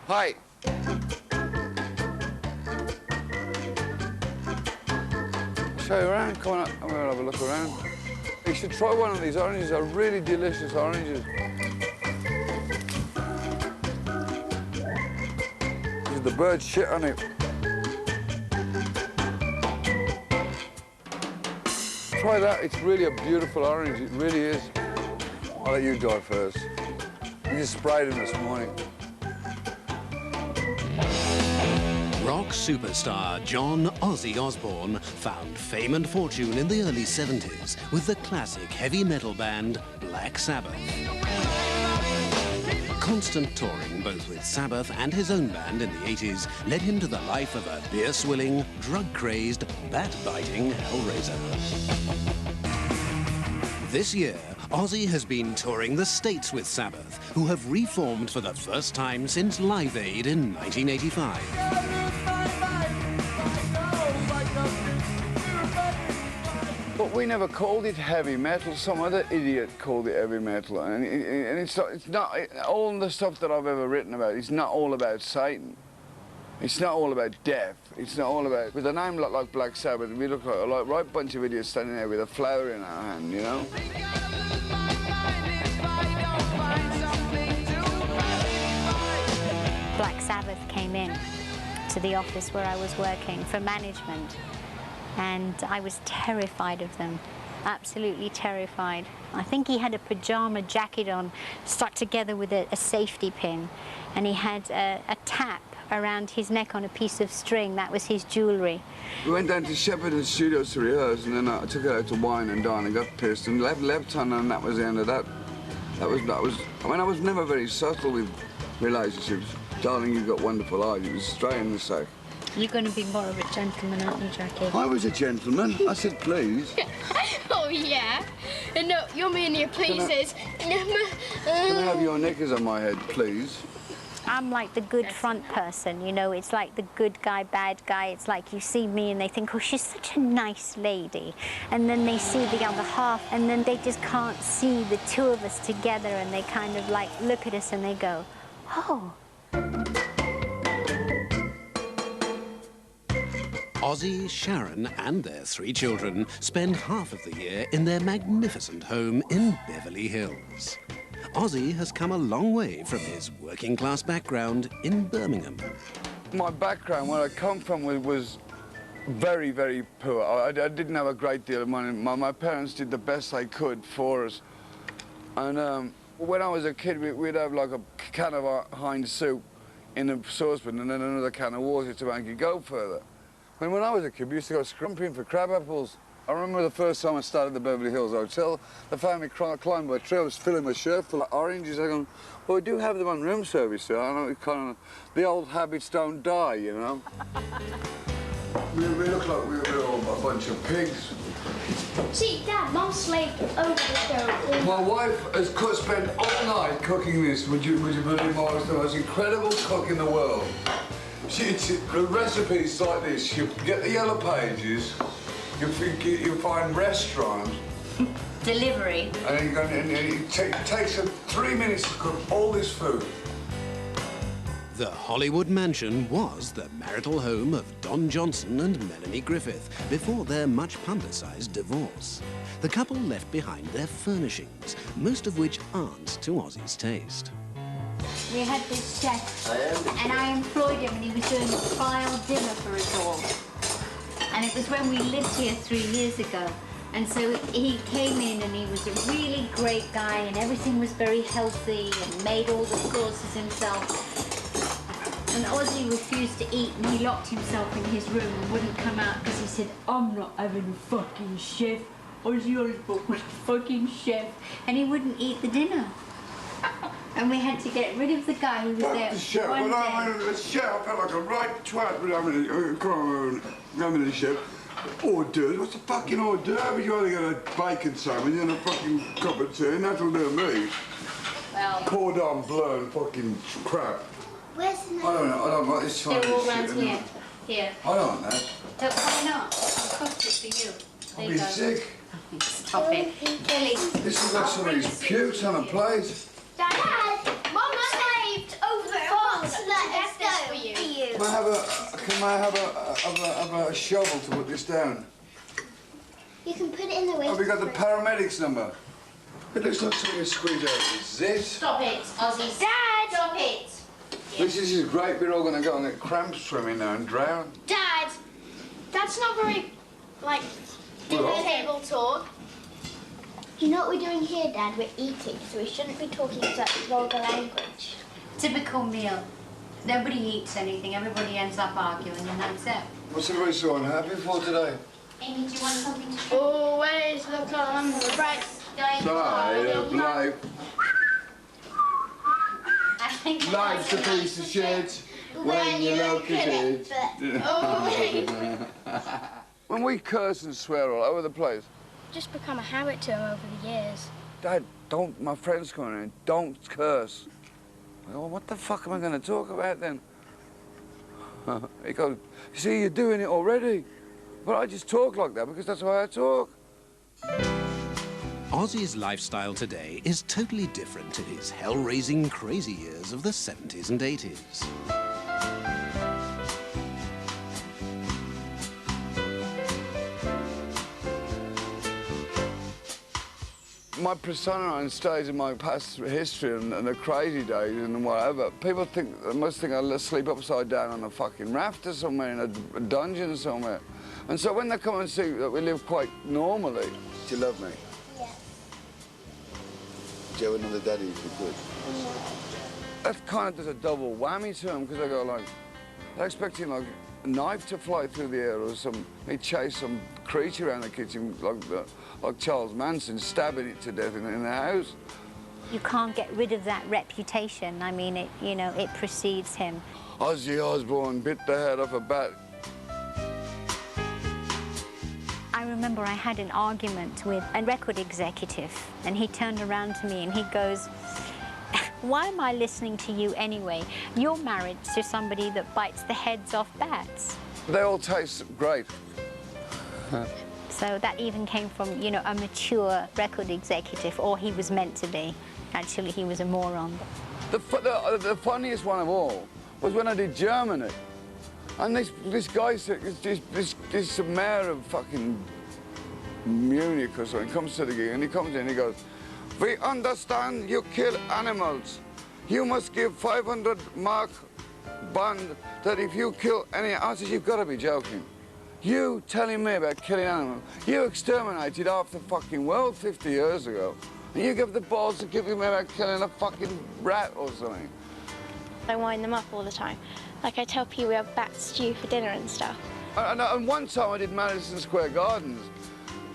Hi. Show you around, come on up, I'm gonna have a look around. You should try one of these oranges, they're really delicious oranges. The bird shit on it. Try that, it's really a beautiful orange, it really is. I'll let you try first. You just sprayed them this morning. Rock superstar John Ozzy Osbourne found fame and fortune in the early 70s with the classic heavy metal band Black Sabbath. Constant touring, both with Sabbath and his own band in the 80s, led him to the life of a beer-swilling, drug-crazed, bat-biting hellraiser. This year, Ozzy has been touring the States with Sabbath, who have reformed for the first time since Live Aid in 1985. But we never called it heavy metal. Some other idiot called it heavy metal. And it's not all the stuff that I've ever written about, it's not all about Satan. It's not all about death. It's not all about... With a name like Black Sabbath, we look like a right bunch of idiots standing there with a flower in our hand, you know? Black Sabbath came in to the office where I was working for management, and I was terrified of them, absolutely terrified. I think he had a pajama jacket on, stuck together with a safety pin, and he had a tap around his neck on a piece of string. That was his jewellery. We went down to Shepperton Studios to rehearse, and then I took her out to wine and dine and got pissed and left on, and that was the end of that. I mean, I was never very subtle with relationships. Darling, you've got wonderful eyes. It was straight in the sack. You're going to be more of a gentleman, aren't you, Jackie? I was a gentleman. I said please. Oh, yeah. No, you're me and your pleases. Can I have your knickers on my head, please? I'm like the good front person, you know, it's like the good guy, bad guy. It's like you see me and they think, oh, she's such a nice lady. And then they see the other half, and then they just can't see the two of us together, and they kind of like look at us and they go, oh. Ozzy, Sharon and their 3 children spend half of the year in their magnificent home in Beverly Hills. Ozzy has come a long way from his working-class background in Birmingham. My background, where I come from, was very, very poor. I didn't have a great deal of money. My parents did the best they could for us. And when I was a kid, we'd have like a can of Heinz soup in a saucepan and then another can of water to make it go further. When I was a kid, we used to go scrumping for crab apples. I remember the first time I started at the Beverly Hills Hotel, they found me climbing a tree. I was filling my shirt full of oranges. I go, well, we do have them on room service, sir. I know it kind of, the old habits don't die, you know. we look like we were all a bunch of pigs. See, Dad, Mum slaved over the stove. My wife has spent all night cooking this. Would you believe I was the most incredible cook in the world? The recipe's like this. You get the yellow pages, you find restaurants. Delivery. And it takes them 3 minutes to cook all this food. The Hollywood mansion was the marital home of Don Johnson and Melanie Griffith before their much publicised divorce. The couple left behind their furnishings, most of which aren't to Ozzy's taste. We had this chef, and I employed him, and he was doing a trial dinner for us all. And it was when we lived here 3 years ago. And so he came in, and he was a really great guy, and everything was very healthy, and made all the courses himself. And Ozzy refused to eat, and he locked himself in his room and wouldn't come out because he said, I'm not having a fucking chef. Ozzy Osbourne was a fucking chef. And he wouldn't eat the dinner. And we had to get rid of the guy who was there the chef. one Well, day. the chef, I felt like a right twat with having a chef. Hors d'oeuvres? What's a fucking hors d'oeuvre? You only get a bacon sandwich and a fucking cup of tea, and that'll do me. Well, Cordon bleu and fucking crap. Where's the I don't like this Chinese they're all shit. round here. Here. I don't want that. Why not? I cooked it for you. There I'll you be go. sick. Stop it. Kelly. This has got somebody's pukes on a plate. Dad, Mum slaved over the farts that Can I have a shovel to put this down? You can put it in the waste. Have we got the paramedics number? It looks like something squeezed out. Is it? Stop it, Ozzy. Dad! Stop it. This is great. We're all going to go and get cramps swimming now and drown. Dad, that's not very, like, dinner table talk. You know what we're doing here, Dad? We're eating, so we shouldn't be talking such vulgar language. Typical meal. Nobody eats anything. Everybody ends up arguing, and that's it. What's everybody so unhappy for today? Amy, do you want something to drink? Always look on the bright Side of life. I think Life's a piece of shit when you look at it. When we curse and swear all over the place. Just become a habit to him over the years. Dad, don't, my friend's coming in, don't curse. Well, what the fuck am I going to talk about then? He goes, see, you're doing it already. But I just talk like that because that's why I talk. Ozzy's lifestyle today is totally different to his hell-raising crazy years of the 70s and 80s. My persona on stage and my past history and the crazy days and whatever, people think, they must think I sleep upside down on a fucking rafter somewhere in a dungeon somewhere. And so when they come and see that we live quite normally, do you love me? Yeah. Do you have another daddy if you could? No. That kind of does a double whammy to them because they go like, they're expecting like a knife to fly through the air or they chase some creature around the kitchen like Charles Manson, stabbing it to death in the house. You can't get rid of that reputation. I mean, it, you know, it precedes him. Ozzy Osbourne bit the head off a bat. I remember I had an argument with a record executive, and he turned around to me and he goes, why am I listening to you anyway? You're married to somebody that bites the heads off bats. They all taste great. So that even came from, you know, a mature record executive, or he was meant to be. Actually, he was a moron. The funniest one of all was when I did Germany. And this guy, this mayor of fucking Munich or something, comes to the gig and he comes in and he goes, we understand you kill animals. You must give 500 mark bond that if you kill any, I said, you've got to be joking. You telling me about killing animals? You exterminated half the fucking world 50 years ago. And you give the balls to give me about killing a fucking rat or something. I wind them up all the time. Like I tell people we have bat stew for dinner and stuff. And one time I did Madison Square Gardens,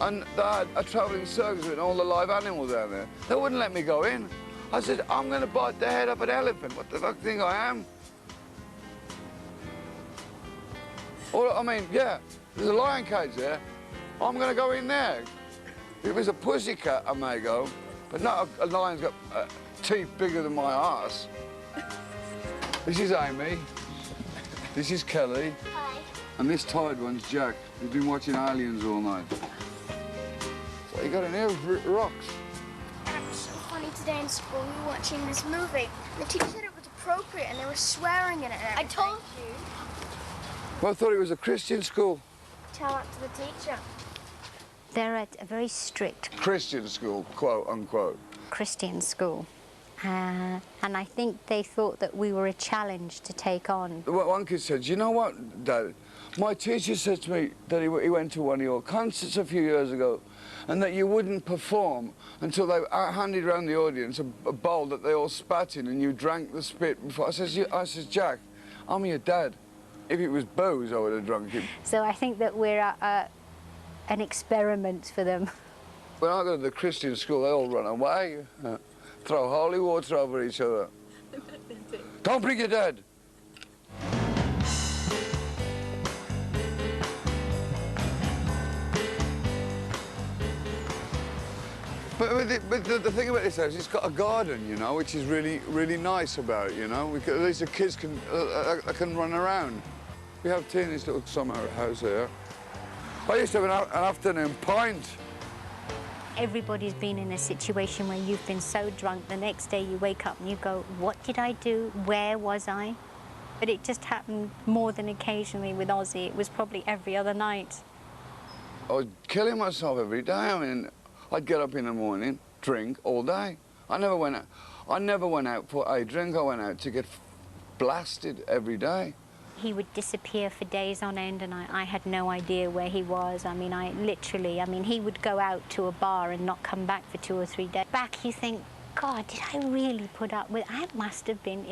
and they had a travelling circus with all the live animals down there. They wouldn't let me go in. I said, I'm going to bite the head of an elephant. What the fuck do you think I am? Or, I mean, yeah, there's a lion cage there. I'm going to go in there. If it was a pussycat, I may go, but not a lion's got teeth bigger than my arse. This is Amy. This is Kelly. Hi. And this tired one's Jack. He's been watching Aliens all night. What you got in here? Rocks. It was so funny today in school. We were watching this movie. The teacher said it was appropriate and they were swearing in it and everything. I told you. Well, I thought it was a Christian school. Tell that to the teacher. They're at a very strict Christian school, quote unquote. Christian school. And I think they thought that we were a challenge to take on. One kid said, you know what, Dad? My teacher said to me that he went to one of your concerts a few years ago and that you wouldn't perform until they handed around the audience a bowl that they all spat in and you drank the spit before. I says, Jack, I'm your dad. If it was booze, I would have drunk it. So I think that we're an experiment for them. When I go to the Christian school, they all run away, throw holy water over each other. Don't bring your dad. But the thing about this house, it's got a garden, you know, which is really, really nice about it, you know. At least the kids can run around. We have tea in this little summer house here. I used to have an afternoon pint. Everybody's been in a situation where you've been so drunk, the next day you wake up and you go, what did I do? Where was I? But it just happened more than occasionally with Ozzy. It was probably every other night. I was killing myself every day. I mean, I'd get up in the morning, drink all day. I never went out for a drink. I went out to get blasted every day. He would disappear for days on end, and I had no idea where he was. I mean, he would go out to a bar and not come back for 2 or 3 days. Back, you think, God, did I really put up with? I must have been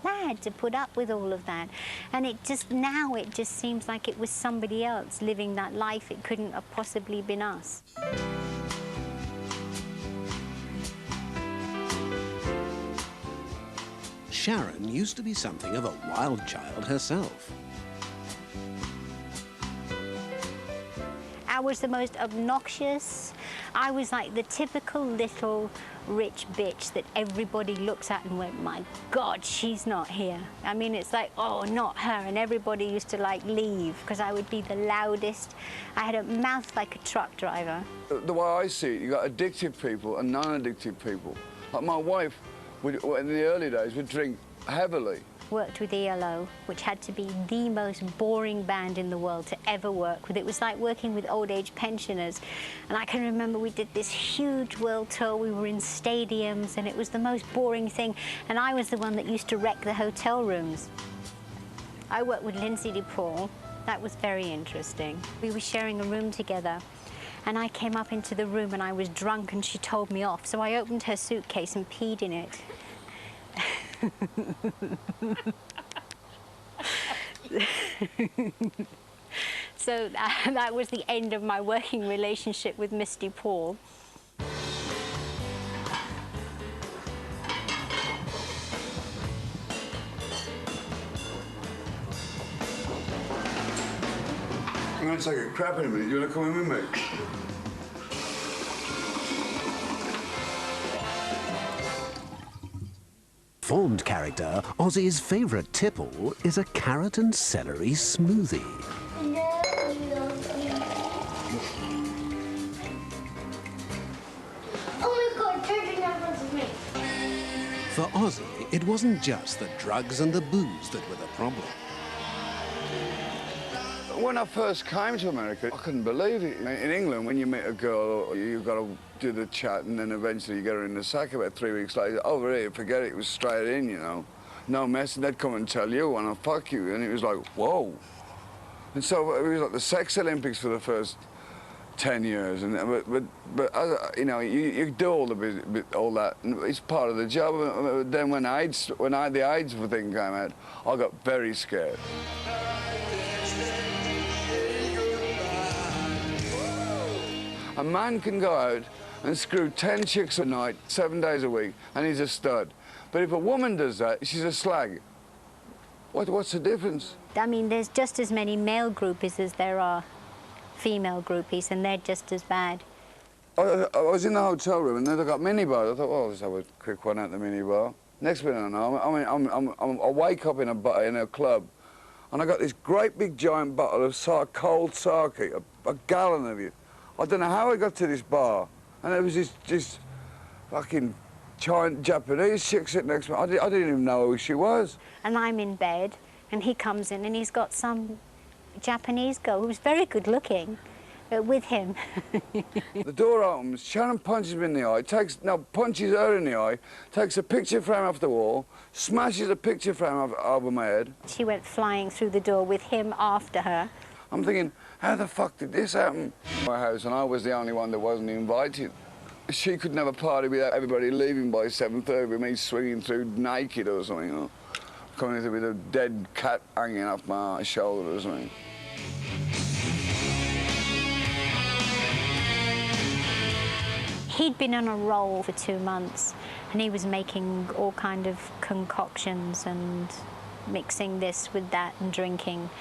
mad to put up with all of that. And now it just seems like it was somebody else living that life. It couldn't have possibly been us. Sharon used to be something of a wild child herself. I was the most obnoxious. I was like the typical little rich bitch that everybody looks at and went, my God, she's not here. I mean, it's like, oh, not her. And everybody used to like leave because I would be the loudest. I had a mouth like a truck driver. The way I see it, you got addictive people and non-addictive people. Like my wife, in the early days, would drink heavily. Worked with ELO, which had to be the most boring band in the world to ever work with. It was like working with old age pensioners. And I can remember we did this huge world tour. We were in stadiums and it was the most boring thing. And I was the one that used to wreck the hotel rooms. I worked with Lindsay DePaul. That was very interesting. We were sharing a room together. And I came up into the room and I was drunk and she told me off. So I opened her suitcase and peed in it. So that was the end of my working relationship with Miss DePaul. I'm going to take a crap in a minute. You want to come in with me? Formed character, Ozzy's favourite tipple is a carrot and celery smoothie. Oh my God, drinking that front of me. For Ozzy, it wasn't just the drugs and the booze that were the problem. When I first came to America, I couldn't believe it. In England, when you meet a girl, you've got to do the chat and then eventually you get her in the sack. About 3 weeks later, over here, forget it, it was straight in, you know. No messing, they'd come and tell you, and I'll fuck you. And it was like, whoa. And so it was like the sex Olympics for the first 10 years. And, but you know, you do all that, and it's part of the job. Then when the AIDS thing came out, I got very scared. A man can go out and screw 10 chicks a night, 7 days a week, and he's a stud. But if a woman does that, she's a slag. What's the difference? I mean, there's just as many male groupies as there are female groupies, and they're just as bad. I was in the hotel room, and then they got minibars. I thought, well, I'll just have a quick one at the minibar. Next minute I know, I wake up in a club, and I got this great big giant bottle of cold sake, a gallon of it. I don't know how I got to this bar, and there was this fucking Japanese chick sitting next to me. I didn't even know who she was. And I'm in bed, and he comes in, and he's got some Japanese girl who's very good looking with him. The door opens, Sharon punches him in the eye, punches her in the eye, takes a picture frame off the wall, smashes a picture frame over my head. She went flying through the door with him after her. I'm thinking, how the fuck did this happen? My house, and I was the only one that wasn't invited. She could never party without everybody leaving by 7:30 with me swinging through naked or something, you know, coming in with a dead cat hanging off my shoulder or something. He'd been on a roll for 2 months, and he was making all kind of concoctions and mixing this with that and drinking.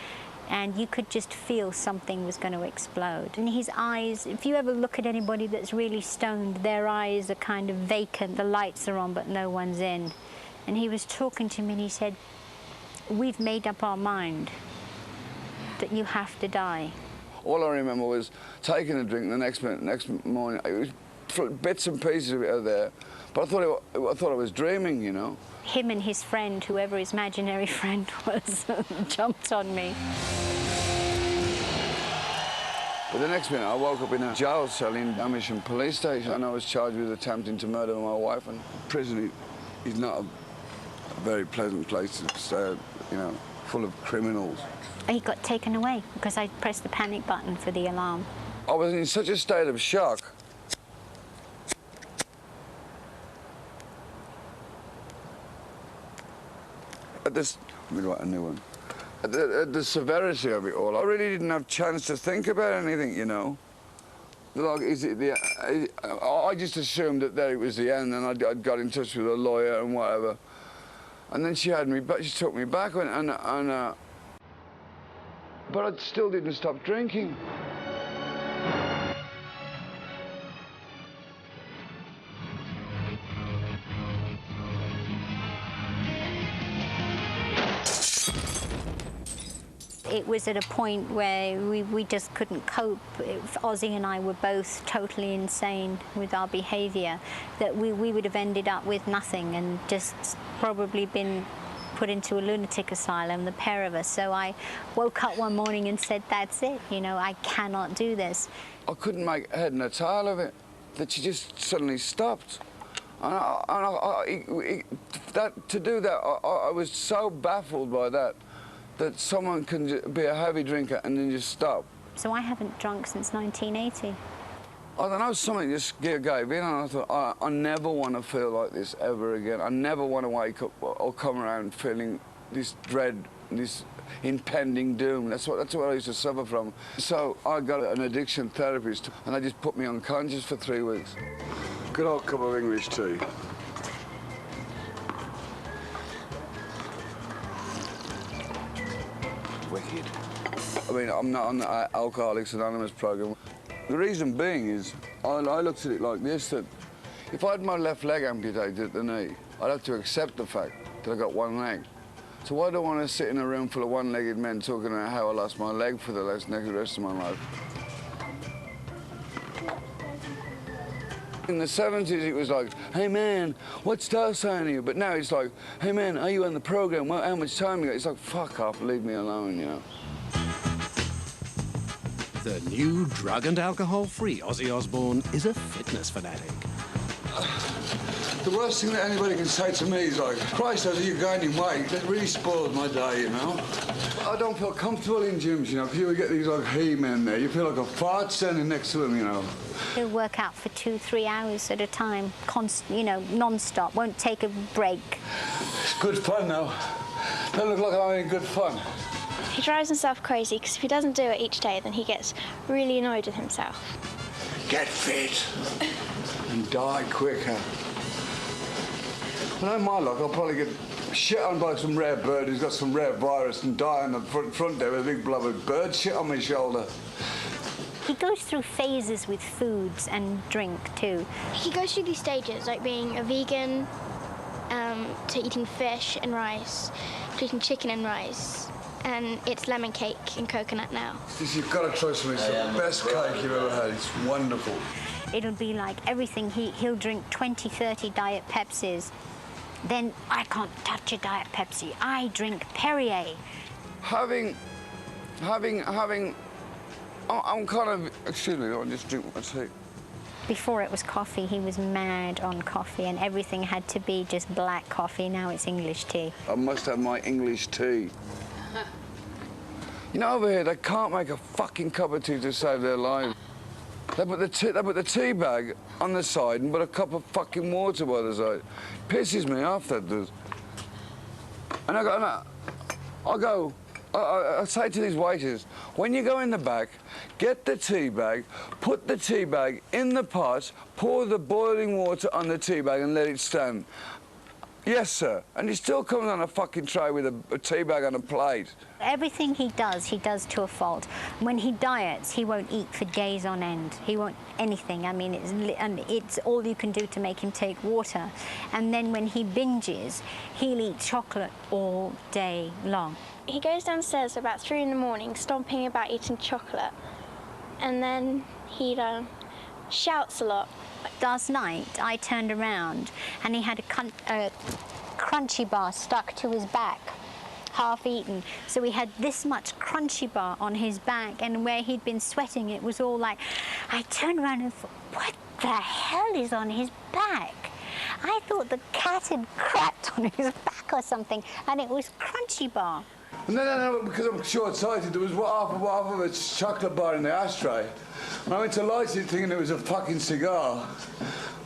And you could just feel something was going to explode. And his eyes, if you ever look at anybody that's really stoned, their eyes are kind of vacant. The lights are on, but no one's in. And he was talking to me, and he said, we've made up our mind that you have to die. All I remember was taking a drink the next morning. It was bits and pieces of it are there, but I thought I was dreaming, you know. Him and his friend, whoever his imaginary friend was, jumped on me. But the next minute, I woke up in a jail cell in Amersham police station, and I was charged with attempting to murder my wife. And prison is not a very pleasant place to stay, you know, full of criminals. He got taken away because I pressed the panic button for the alarm. I was in such a state of shock. Let me write a new one. At the severity of it all, I really didn't have a chance to think about anything, you know. Like, I just assumed that there it was the end, and I'd got in touch with a lawyer and whatever. And then she had me back, she took me back, but I still didn't stop drinking. It was at a point where we just couldn't cope. Ozzy and I were both totally insane with our behaviour, that we would have ended up with nothing and just probably been put into a lunatic asylum, the pair of us. So I woke up one morning and said, that's it, you know, I cannot do this. I couldn't make head and a tail of it, that she just suddenly stopped. To do that, I was so baffled by that someone can be a heavy drinker and then just stop. So I haven't drunk since 1980. I don't know, something just gave in, and I thought, I never want to feel like this ever again. I never want to wake up or come around feeling this dread, this impending doom. That's what I used to suffer from. So I got an addiction therapist, and they just put me unconscious for 3 weeks. Good old cup of English tea. Wicked. I mean, I'm not on the Alcoholics Anonymous program. The reason being is, I looked at it like this, that if I had my left leg amputated at the knee, I'd have to accept the fact that I got one leg. So why do I want to sit in a room full of one-legged men talking about how I lost my leg for the rest of my life? In the 70s, it was like, hey, man, what's Star saying to you? But now it's like, hey, man, are you on the program? Well, how much time you got? It's like, fuck off, leave me alone, you know. The new drug and alcohol-free Ozzy Osbourne is a fitness fanatic. The worst thing that anybody can say to me is like, Christ, Ozzy, you're gaining weight. That really spoils my day, you know. I don't feel comfortable in gyms, you know, because you get these like he-men there. You feel like a fart standing next to them, you know. He'll work out for 2-3 hours at a time, you know, non-stop, won't take a break. It's good fun, though. Don't look like I'm having good fun. He drives himself crazy because if he doesn't do it each day, then he gets really annoyed with himself. Get fit and die quicker. I know my luck, I'll probably get shit on by some rare bird who's got some rare virus and die on the front there with a big blob of bird shit on my shoulder. He goes through phases with foods and drink too. He goes through these stages, like being a vegan, to eating fish and rice, to eating chicken and rice. And it's lemon cake and coconut now. You've got to try something. It's the best cake you've ever had. It's wonderful. It'll be like everything. He'll drink 20, 30 Diet Pepsis. Then I can't touch a Diet Pepsi. I drink Perrier. I'm kind of, excuse me, I'll just drink my tea. Before it was coffee, he was mad on coffee, and everything had to be just black coffee. Now it's English tea. I must have my English tea. You know, over here, they can't make a fucking cup of tea to save their lives. They put the tea bag on the side and put a cup of fucking water by the side. Pisses me off, that does. And I say to these waiters, when you go in the back, get the tea bag, put the tea bag in the pot, pour the boiling water on the tea bag and let it stand. Yes, sir. And he still comes on a fucking tray with a tea bag on a plate. Everything he does to a fault. When he diets, he won't eat for days on end. He won't anything. I mean, it's all you can do to make him take water. And then when he binges, he'll eat chocolate all day long. He goes downstairs about 3 in the morning, stomping about eating chocolate. And then he'd shouts a lot. Last night, I turned around and he had a crunchy bar stuck to his back, half eaten. So he had this much crunchy bar on his back, and where he'd been sweating, it was all like... I turned around and thought, what the hell is on his back? I thought the cat had crapped on his back or something, and it was crunchy bar. No, because I'm short-sighted. There was half of a chocolate bar in the ashtray. And I went to light it thinking it was a fucking cigar.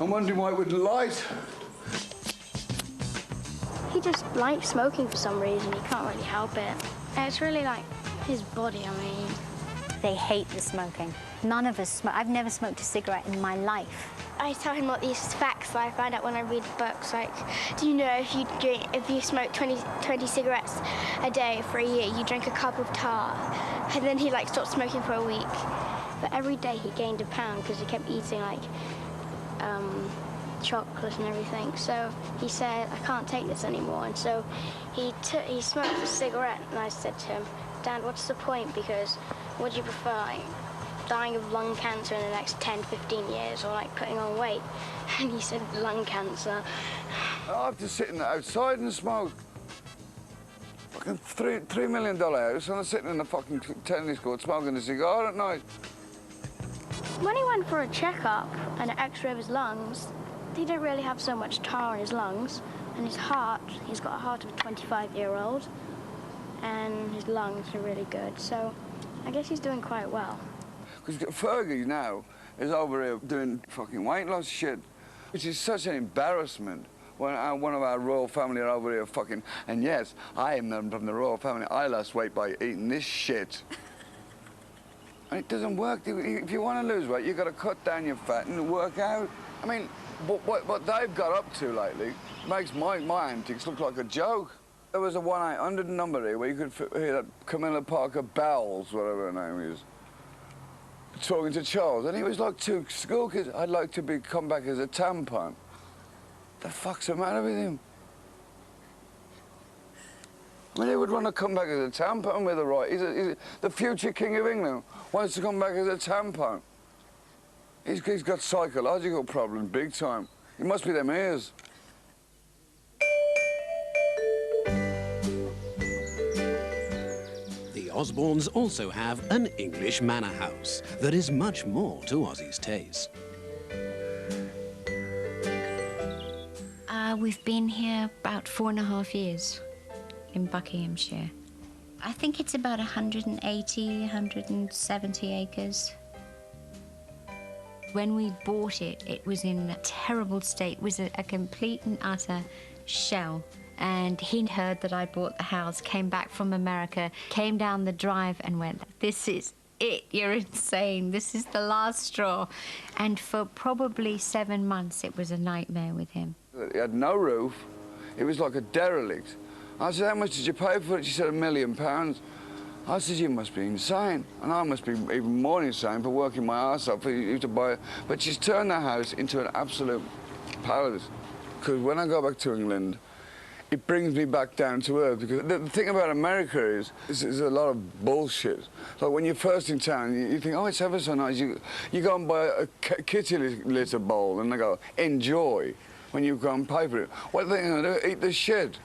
I'm wondering why it wouldn't light. He just likes smoking for some reason. He can't really help it. And it's really like his body, I mean. They hate the smoking. None of us smoke. I've never smoked a cigarette in my life. I tell him what these facts that I find out when I read books, like, do you know if you smoke 20 cigarettes a day for a year, you drink a cup of tar, and then he like stopped smoking for a week. But every day he gained a pound because he kept eating like chocolate and everything. So he said, I can't take this anymore, and so he smoked a cigarette, and I said to him, Dad, what's the point? Because what do you prefer? Like, dying of lung cancer in the next 10, 15 years, or like putting on weight? And he said lung cancer. I have to sit outside and smoke. Fucking $3 million house, and I'm sitting in the fucking tennis court smoking a cigar at night. When he went for a checkup and an x-ray of his lungs, he didn't really have so much tar in his lungs. And his heart, he's got a heart of a 25-year-old, and his lungs are really good. So I guess he's doing quite well. Because Fergie now is over here doing fucking weight loss shit, which is such an embarrassment. When one of our royal family are over here fucking... And yes, I am from the royal family. I lost weight by eating this shit. And it doesn't work. If you want to lose weight, you've got to cut down your fat and work out. I mean, what they've got up to lately makes my antics look like a joke. There was a 1-800 number here where you could hear that Camilla Parker Bowles, whatever her name is, talking to Charles, and he was like two school kids. I'd like to come back as a tampon. The fuck's the matter with him? I mean, he would want to come back as a tampon with a right. He's the future King of England wants to come back as a tampon. He's got psychological problems, big time. It must be them ears. The Osbournes also have an English manor house that is much more to Ozzy's taste. We've been here about 4.5 years in Buckinghamshire. I think it's about 180, 170 acres. When we bought it, it was in a terrible state. It was a complete and utter shell. And he heard that I bought the house, came back from America, came down the drive and went, this is it, you're insane, this is the last straw. And for probably 7 months, it was a nightmare with him. It had no roof. It was like a derelict. I said, how much did you pay for it? She said, £1 million. I said, you must be insane. And I must be even more insane for working my arse off for you to buy it. But she's turned the house into an absolute paradise. Because when I go back to England, it brings me back down to earth. Because the thing about America is a lot of bullshit. Like when you're first in town, you think, oh, it's ever so nice. You go and buy a kitty litter bowl and they go, enjoy. When you go and pay for it. What are they going to do? Eat the shit.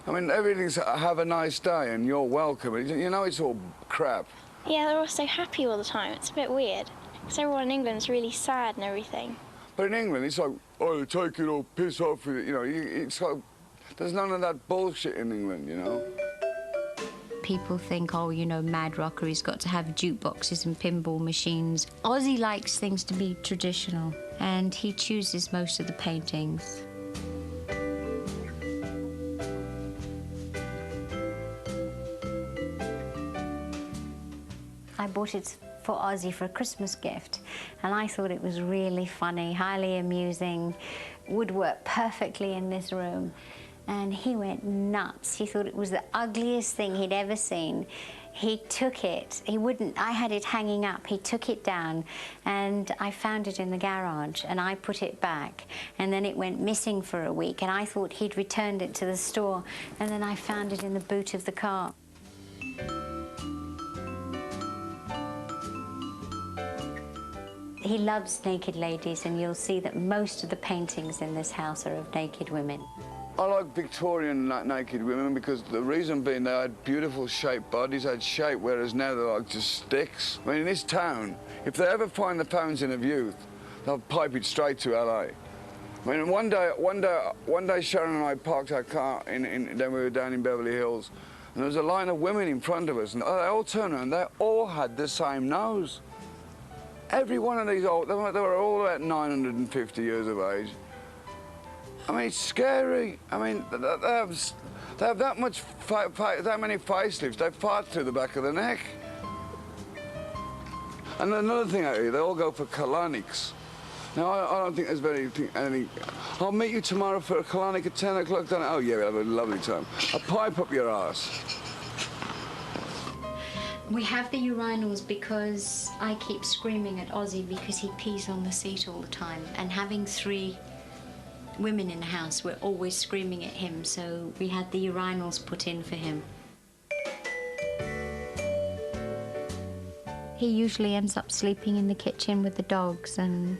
I mean, everything's have a nice day and you're welcome. You know, it's all crap. Yeah, they're all so happy all the time. It's a bit weird. Because everyone in England's really sad and everything. But in England, it's like, oh, take it or piss off with it. You know, it's like, there's none of that bullshit in England, you know. People think, oh, you know, mad rocker, he's got to have jukeboxes and pinball machines. Ozzy likes things to be traditional, and he chooses most of the paintings. I bought it for Ozzy for a Christmas gift, and I thought it was really funny, highly amusing, would work perfectly in this room. And he went nuts. He thought it was the ugliest thing he'd ever seen. He took it. I had it hanging up. He took it down, and I found it in the garage, and I put it back. And then it went missing for a week, and I thought he'd returned it to the store, and then I found it in the boot of the car. He loves naked ladies, and you'll see that most of the paintings in this house are of naked women. I like Victorian naked women because the reason being they had beautiful shaped bodies, had shape, whereas now they're like just sticks. I mean, in this town, if they ever find the fountain of youth, they'll pipe it straight to LA. I mean, one day Sharon and I parked our car then we were down in Beverly Hills, and there was a line of women in front of us, and they all turned around, they all had the same nose. Every one of these they were all about 950 years of age. I mean, it's scary. I mean, they have that many facelifts, they fart through the back of the neck. And another thing out here, they all go for colonics. Now, I don't think there's anything. I'll meet you tomorrow for a colonic at 10 o'clock. Oh, yeah, we'll have a lovely time. A pipe up your arse. We have the urinals because I keep screaming at Ozzy because he pees on the seat all the time. And having 3 women in the house, we're always screaming at him, so we had the urinals put in for him. He usually ends up sleeping in the kitchen with the dogs, and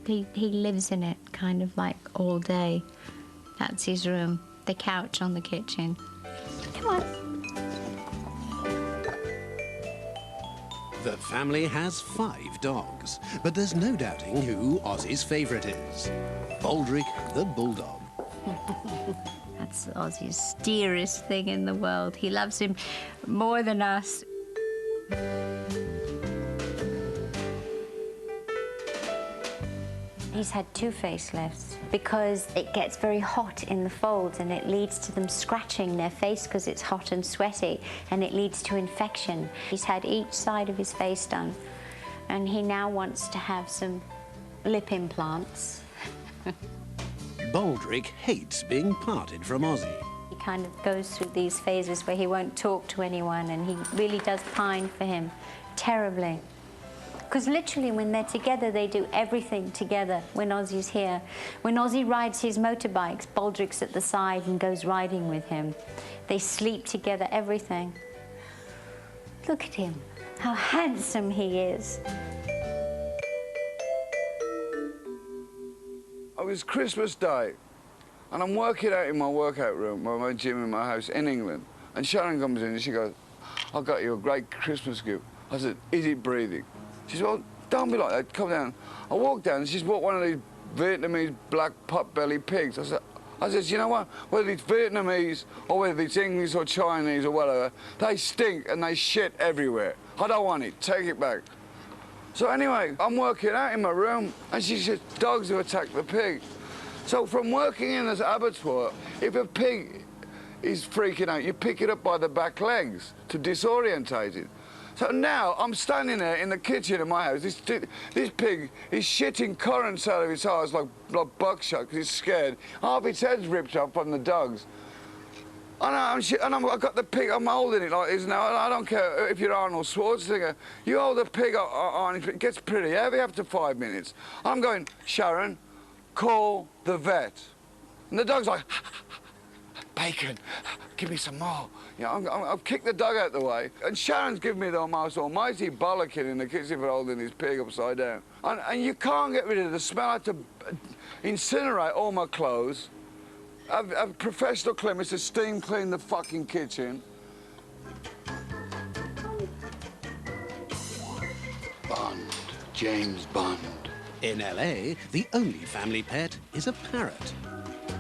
he lives in it kind of like all day. That's his room, the couch on the kitchen. Come on. The family has 5 dogs, but there's no doubting who Ozzy's favourite is. Baldric the Bulldog. That's Ozzy's dearest thing in the world. He loves him more than us. He's had 2 facelifts because it gets very hot in the folds and it leads to them scratching their face because it's hot and sweaty, and it leads to infection. He's had each side of his face done, and he now wants to have some lip implants. Baldric hates being parted from Ozzy. He kind of goes through these phases where he won't talk to anyone, and he really does pine for him terribly. Because literally when they're together, they do everything together when Ozzy's here. When Ozzy rides his motorbikes, Baldric's at the side and goes riding with him. They sleep together, everything. Look at him, how handsome he is. It was Christmas Day, and I'm working out in my workout room, my gym in my house in England, and Sharon comes in and she goes, "I've got you a great Christmas gift." I said, "Is it breathing?" She said, "Well, don't be like that, come down." I walked down and she's bought one of these Vietnamese black pot-belly pigs. I said, "You know what? Whether it's Vietnamese or whether it's English or Chinese or whatever, they stink and they shit everywhere. I don't want it, take it back." So anyway, I'm working out in my room, and she said, "Dogs have attacked the pig." So from working in this abattoir, if a pig is freaking out, you pick it up by the back legs to disorientate it. So now I'm standing there in the kitchen of my house. This pig is shitting currents out of its eyes like buckshot because it's scared. Half its head's ripped off from the dogs. I've got the pig, I'm holding it like this now. I don't care if you're Arnold Schwarzenegger. You hold the pig on, it gets pretty heavy after 5 minutes. I'm going, "Sharon, call the vet." And the dog's like, "Bacon, give me some more." You know, I've kicked the dog out the way, and Sharon's giving me the most almighty bollocking in the kitchen for holding this pig upside down. And you can't get rid of the smell. I had to incinerate all my clothes. I've professional cleaners to steam clean the fucking kitchen. Bond, James Bond. In LA, the only family pet is a parrot.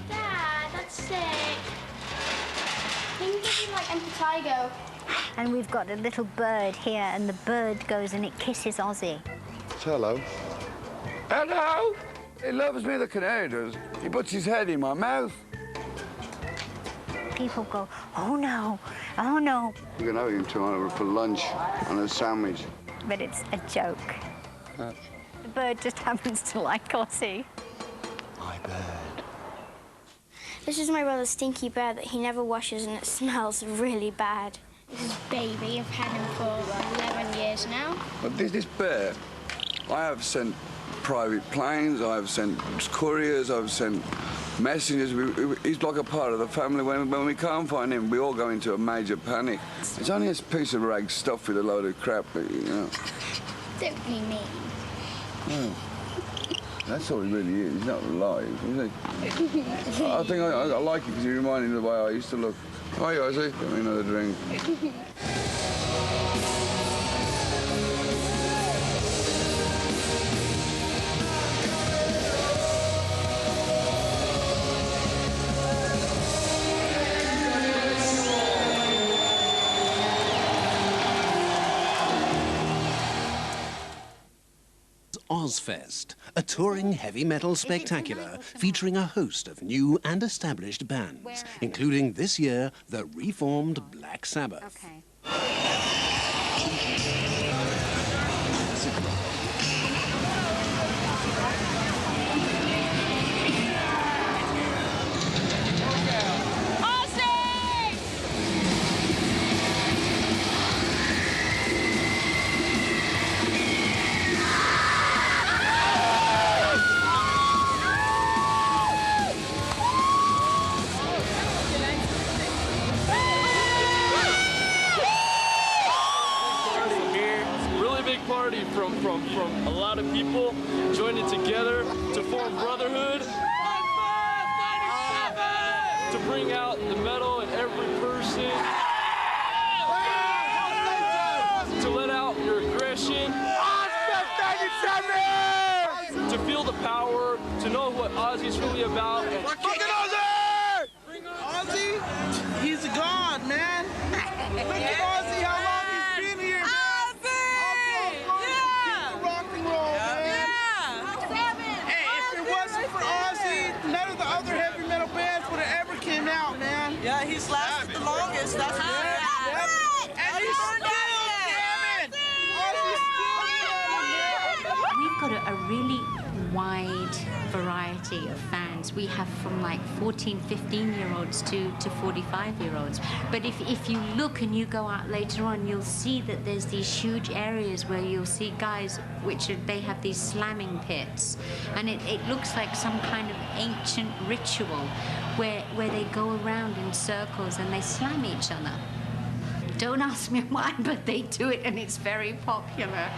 Dad, that's sick. Can you give me like impetigo? And we've got a little bird here, and the bird goes and it kisses Ozzy. Hello. Hello! He loves me, the canary does. He puts his head in my mouth. People go, "Oh no, oh no." We're going to have him tomorrow for lunch on a sandwich. But it's a joke. The bird just happens to like Ozzy. My bird. This is my brother's stinky bear that he never washes, and it smells really bad. This is Baby. I've had him for 11 years now. But this bear, I have sent private planes, I've sent couriers, I've sent messengers. He's like a part of the family. When we can't find him, we all go into a major panic. It's only a piece of rag stuffed with a load of crap, but, you know. Don't be mean. Oh. That's all he really is. He's not alive, is he? I think I like it because he reminded me of the way I used to look. Hi, Ozzy. Give me another drink. Ozfest, a touring heavy metal spectacular featuring a host of new and established bands, including this year the reformed Black Sabbath. Okay. From a lot of people joining together to form brotherhood, to bring out the metal in every person, to let out your aggression, to feel the power, to know what Ozzy's really about. And Ozzy! Ozzy? He's a god, man. Look at Ozzy, how long he's been here. Yeah, he's lasted the longest, that's for sure. Yep. And he's still jamming! We've got a really wide variety of fans. We have from like 14, 15-year-olds to 45-year-olds. But if you look and you go out later on, you'll see that there's these huge areas where you'll see guys they have these slamming pits. And it looks like some kind of ancient ritual where they go around in circles and they slam each other. Don't ask me why, but they do it and it's very popular.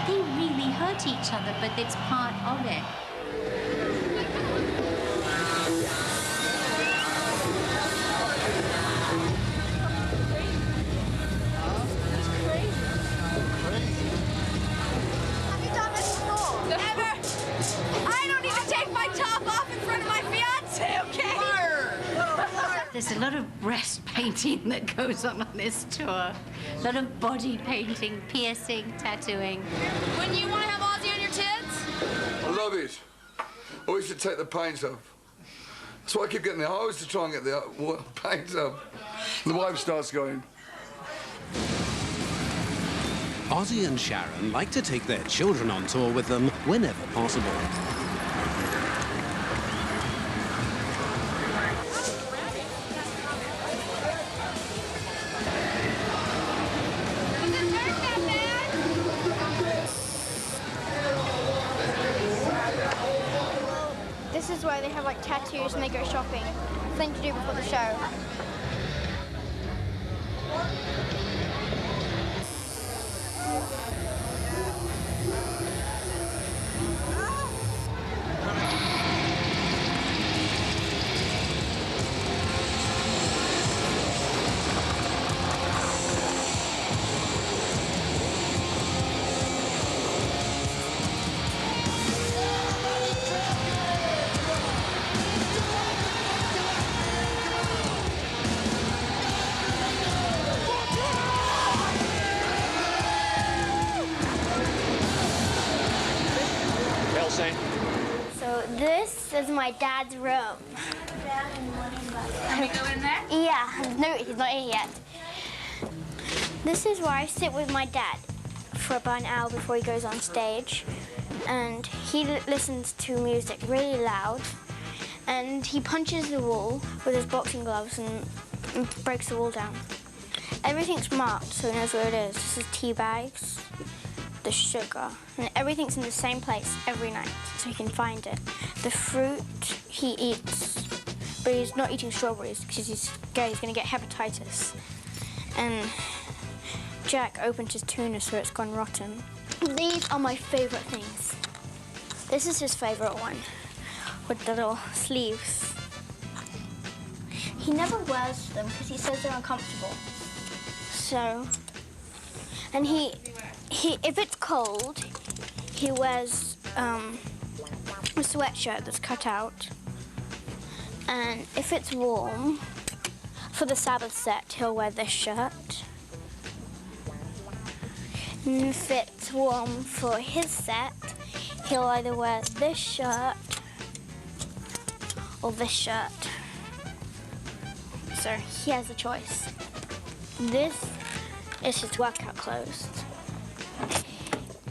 They really hurt each other, but it's part of it. Have you done this before? Never. I don't even take my top off in front of my fiance, okay? There's a lot of breast painting that goes on this tour. A lot of body painting, piercing, tattooing. Wouldn't you want to have Ozzy on your tits? I love it. I wish to take the paint off. That's why I keep getting the hose to try and get the paint off. The wife starts going. Ozzy and Sharon like to take their children on tour with them whenever possible. This is where they have like tattoos and they go shopping. Thing to do before the show. So this is my dad's room. Can we go in there? Yeah, no, he's not in yet. This is where I sit with my dad for about an hour before he goes on stage. And he listens to music really loud. And he punches the wall with his boxing gloves and breaks the wall down. Everything's marked so he knows where it is. This is tea bags, the sugar, and everything's in the same place every night so he can find it. The fruit he eats, but he's not eating strawberries because he's scared he's going to get hepatitis. And Jack opened his tuna so it's gone rotten. These are my favorite things. This is his favorite one, with the little sleeves. He never wears them because he says they're uncomfortable. So, and he if it's cold, he wears a sweatshirt that's cut out. And if it's warm, for the Sabbath set, he'll wear this shirt. And if it's warm for his set, he'll either wear this shirt or this shirt. So he has a choice. This is his workout clothes.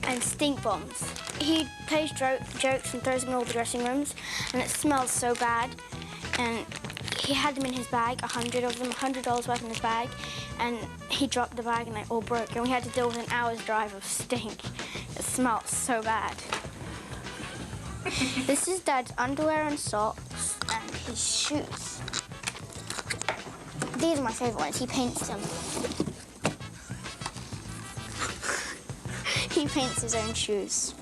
And stink bombs. He plays jokes and throws them in all the dressing rooms, and it smells so bad. And he had them in his bag, 100 of them, $100 worth in his bag, and he dropped the bag and they all broke, and we had to deal with an hour's drive of stink. It smelled so bad. This is Dad's underwear and socks and his shoes. These are my favorite ones. He paints them. He paints his own shoes.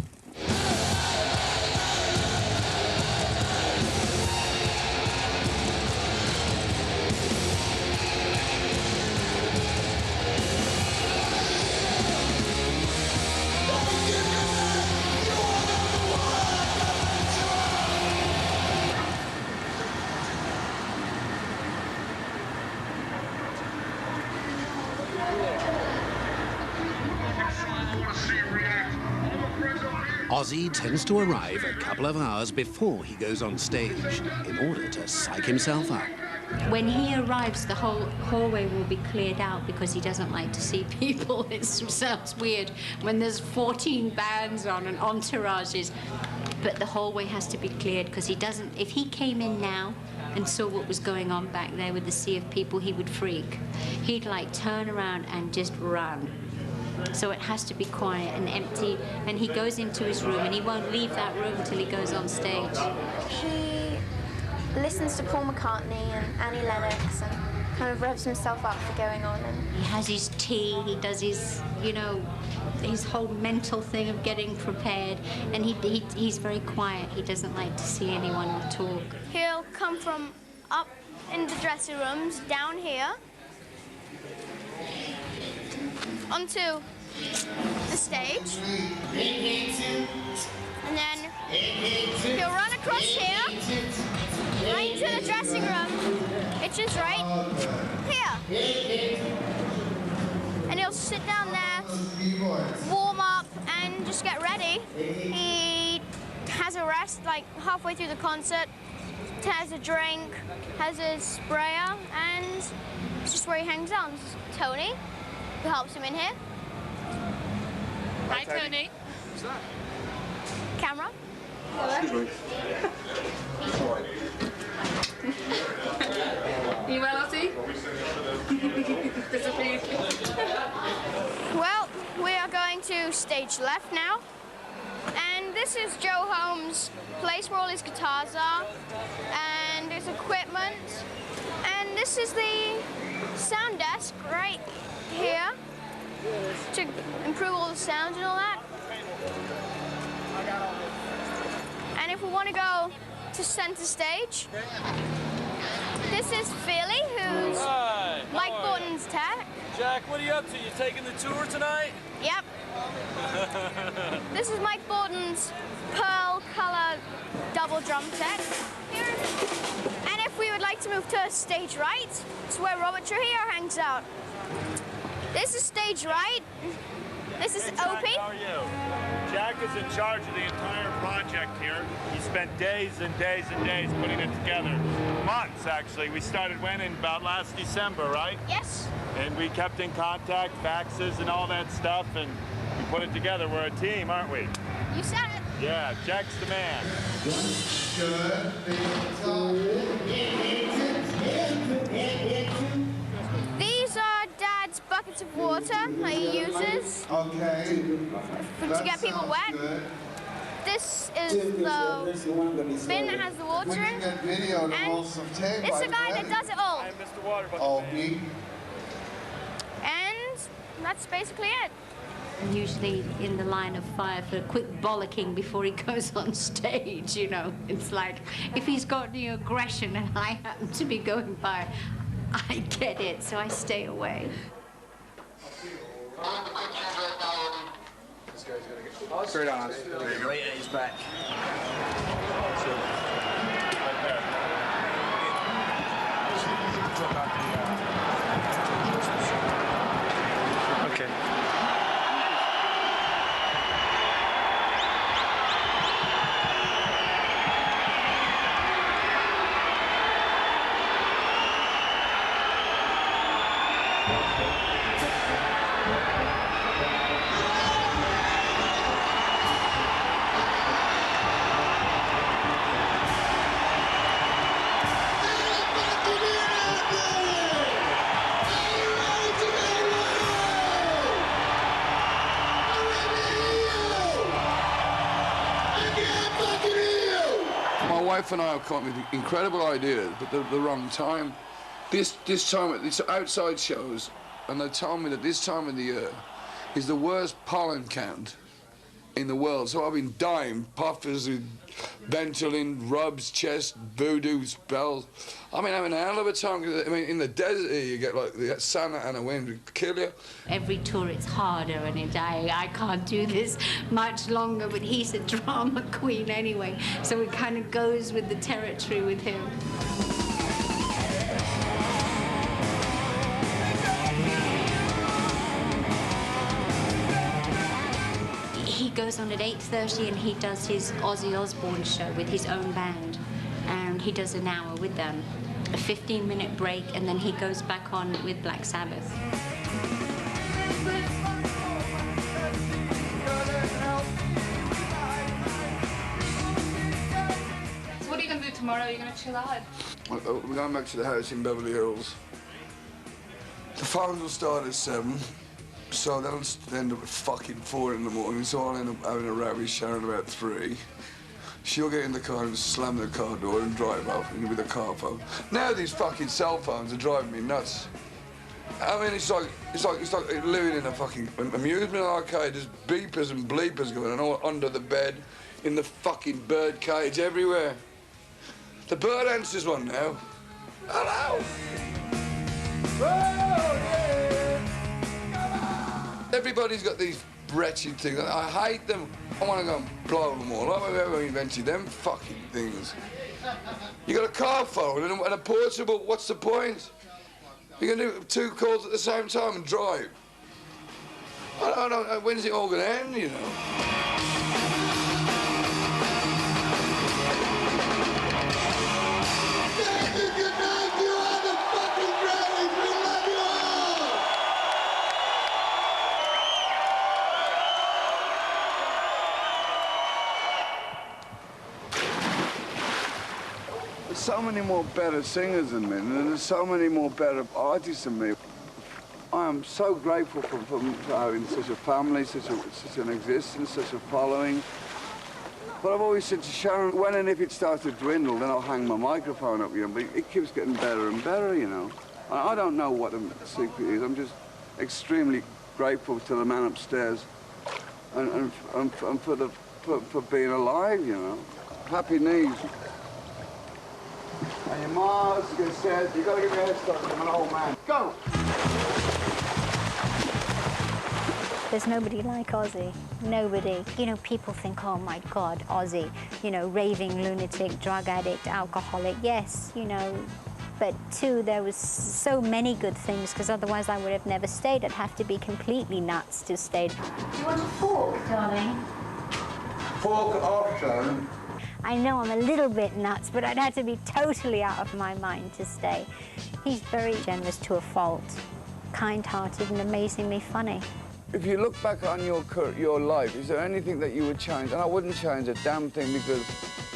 Ozzy tends to arrive a couple of hours before he goes on stage in order to psych himself up. When he arrives, the whole hallway will be cleared out because he doesn't like to see people. It sounds weird when there's 14 bands on and entourages. But the hallway has to be cleared because he doesn't... If he came in now and saw what was going on back there with the sea of people, he would freak. He'd, like, turn around and just run. So it has to be quiet and empty, and he goes into his room, and he won't leave that room till he goes on stage. He listens to Paul McCartney and Annie Lennox and kind of revs himself up for going on. And he has his tea, he does his, you know, his whole mental thing of getting prepared, and he's very quiet. He doesn't like to see anyone talk. He'll come from up in the dressing rooms, down here, onto the stage, and then he'll run across here, right into the dressing room, which is right here. And he'll sit down there, warm up, and just get ready. He has a rest, like halfway through the concert, has a drink, has a sprayer, and it's just where he hangs out. This is Tony, who helps him in here. Hi, Tony. What's that? Camera. Excuse me. You well, Ozzy? Well, we are going to stage left now. And this is Joe Holmes' place where all his guitars are. And his equipment. And this is the sound desk right here to improve all the sound and all that. And if we want to go to center stage, this is Philly, who's Mike Borton's tech. Jack, what are you up to? You taking the tour tonight? Yep. This is Mike Borton's pearl color double drum set. And if we would like to move to stage right, it's where Robert Trujillo hangs out. This is stage right. This is Jack, Opie. how are you? Jack is in charge of the entire project here. He spent days and days and days putting it together. Months, actually. We started when? In about last December, right? Yes. And we kept in contact, faxes and all that stuff, and we put it together. We're a team, aren't we? You said it. Yeah, Jack's the man. These are Dad's buckets of water that he uses to get people wet. This is the bin that has the water in. And it's the guy that does it all. I'm Mr. Water Bucket Man. And that's basically it. usually in the line of fire for a quick bollocking before he goes on stage, you know. It's like, if he's got any aggression and I happen to be going by, I get it, so I stay away. Straight on. Right at his back. Okay. My wife and I have come up with incredible ideas, but the wrong time. This time at these outside shows, and they told me that this time of the year is the worst pollen count in the world. So I've been dying, puffers, Ventolin, rubs, chest, voodoo spells. I mean, having a hell of a time. I mean, in the desert here, you get like the sun and the wind would kill you. Every tour it's harder, and I can't do this much longer, but he's a drama queen anyway, so it kind of goes with the territory with him. He goes on at 8:30 and he does his Ozzy Osbourne show with his own band, and he does an hour with them, a 15-minute break, and then he goes back on with Black Sabbath. So what are you going to do tomorrow? Are you going to chill out? We're going back to the house in Beverly Hills. The phones will start at 7. So they'll end up at fucking 4 in the morning, so I'll end up having a row with Sharon about 3. She'll get in the car and slam the car door and drive off with a car phone. Now these fucking cell phones are driving me nuts. I mean, it's like living in a fucking amusement arcade. There's beepers and bleepers going on all under the bed, in the fucking bird cage, everywhere. The bird answers one now. Hello! Oh, yeah! Everybody's got these wretched things. I hate them. I want to go and blow them all up. Whoever invented them fucking things. You got a car phone and a portable. What's the point? You're going to do 2 calls at the same time and drive. I don't know. When's it all going to end, you know? So many more better singers than me, and there's so many more better artists than me. I am so grateful for having such a family, such an existence, such a following. But I've always said to Sharon, when and if it starts to dwindle, then I'll hang my microphone up, you know, but it keeps getting better and better, you know. I don't know what the secret is. I'm just extremely grateful to the man upstairs and for being alive, you know. Happy knees. And your ma's gonna say, you gotta give me a head start, I'm an old man. Go! There's nobody like Ozzy. Nobody. You know, people think, oh my God, Ozzy, you know, raving lunatic, drug addict, alcoholic. Yes, you know, but too, there was so many good things, because otherwise I would have never stayed. I'd have to be completely nuts to stay. Do you want a fork, darling? Fork off, darling. I know I'm a little bit nuts, but I'd have to be totally out of my mind to stay. He's very generous to a fault, kind-hearted and amazingly funny. If you look back on your life, is there anything that you would change? And I wouldn't change a damn thing, because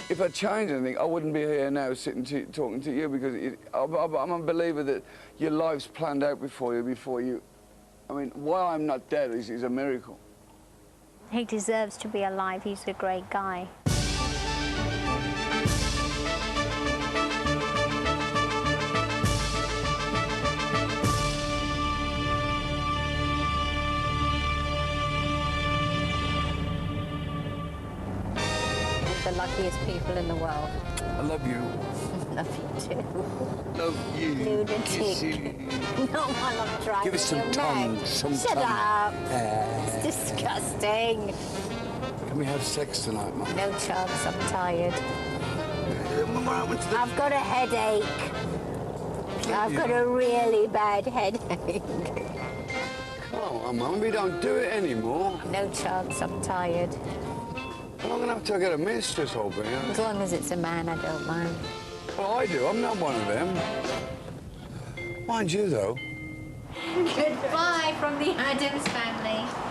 if I changed anything, I wouldn't be here now sitting talking to you, because I'm a believer that your life's planned out before you. I mean, why I'm not dead is a miracle. He deserves to be alive. He's a great guy. luckiest people in the world. I love you. Love you too. Love you. Lunatic. No, I'm trying. Give us some tongue. Shut up. It's disgusting. Can we have sex tonight, Mum? No chance, I'm tired. I've got a headache. I've got a really bad headache. Come on, Mum, we don't do it anymore. No chance, I'm tired. I'm going to have to get a mistress, Aubrey. As long as it's a man, I don't mind. Well, I do. I'm not one of them. Mind you, though. Goodbye from the Addams family.